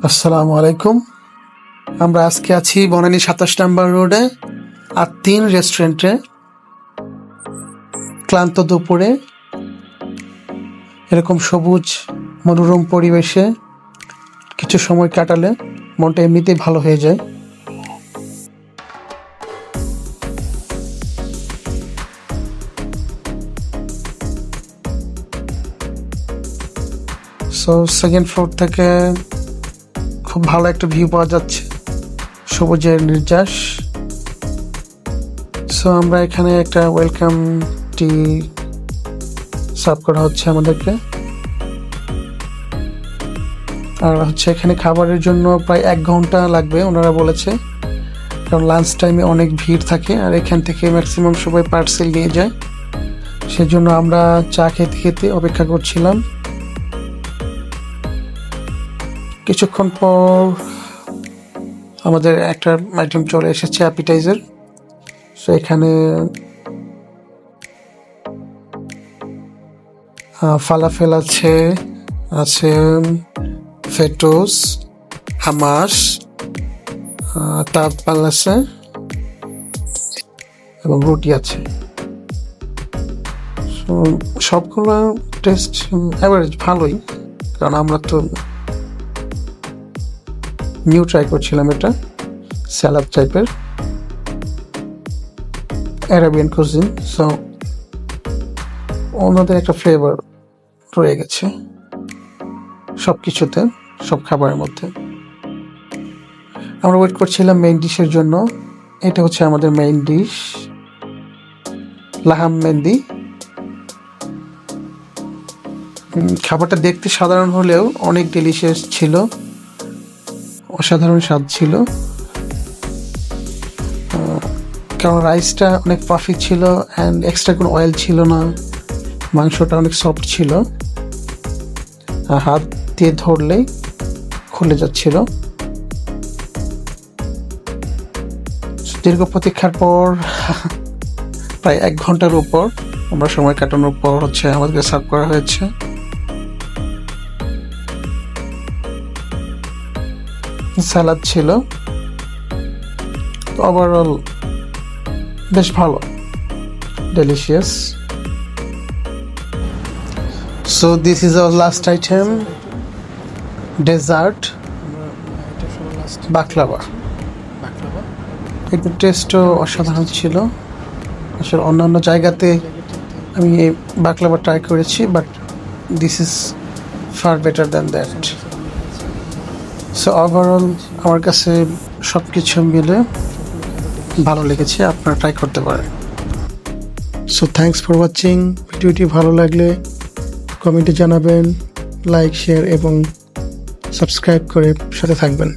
আসসালামু আলাইকুম। আমরা আজকে আছি বনানী ২৭ নম্বর রোডে আর-৩ রেস্টুরেন্টে। ক্লান্ত দুপুরে এরকম সবুজ মনোরম পরিবেশে কিছু সময় কাটালে মনটা এমনিতেই ভালো হয়ে যায়। সো সেকেন্ড ফ্লোর থেকে খুব ভালো একটা ভিউ পাওয়া যাচ্ছে, সবুজের নির্যাস। সো আমরা এখানে একটা ওয়েলকাম টি সার্ভ করা হচ্ছে আমাদেরকে। আর এখানে খাবারের জন্য প্রায় ১ ঘন্টা লাগবে ওনারা বলেছে, কারণ লাঞ্চ টাইমে অনেক ভিড় থাকে আর এখান থেকে ম্যাক্সিমাম সবাই পার্সেল নিয়ে যায়। সেজন্য আমরা চা খেতে খেতে অপেক্ষা করছিলাম। কিছুক্ষণ পর আমাদের একটা আইটেম চলে এসেছে, অ্যাপিটাইজার। সো এখানে ফালাফেল আছে ফেটোস, হামাস, তাবপাল আছে এবং রুটি আছে। সবগুলো টেস্ট অ্যাভারেজ ভালোই, কারণ আমরা তো নিউ ট্রাই করছিলাম। এটা স্যালাড টাইপের অ্যারাবিয়ান কুজিন। সো ওনাদের একটা ফ্লেভার রয়ে গেছে সব কিছুতে, সব খাবারের মধ্যে। আমরা ওয়েট করছিলাম মেইন ডিশের জন্য। এটা হচ্ছে আমাদের মেইন ডিশ, লাহাম মেহেন্দি। খাবারটা দেখতে সাধারণ হলেও অনেক ডেলিশিয়াস ছিল, অসাধারণ স্বাদ ছিল। কারণ রাইসটা অনেক পাফি ছিল অ্যান্ড এক্সট্রা কোনো অয়েল ছিল না। মাংসটা অনেক সফট ছিল, হাত দিয়ে ধরলেই খুলে যাচ্ছিল। দীর্ঘ প্রতীক্ষার পর প্রায় ১ ঘন্টার উপর আমরা সময় কাটানোর পর আমাদেরকে সার্ভ করা হয়েছে। স্যালাড ছিল। তো ওভারঅল বেশ ভালো, delicious. So this is our last item, dessert baklava. এটার টেস্টও অসাধারণ ছিল। আসলে অন্যান্য জায়গাতে আমি এই বাকলাভা ট্রাই করেছি, but this is far better than that. So overall আমার কাছে সব কিছু মিলে ভালো লেগেছে, আপনারা ট্রাই করতে পারেন। So thanks for watching. ভিডিওটি ভালো লাগলে কমেন্টে জানাবেন, লাইক, শেয়ার এবং সাবস্ক্রাইব করে সাথে থাকবেন।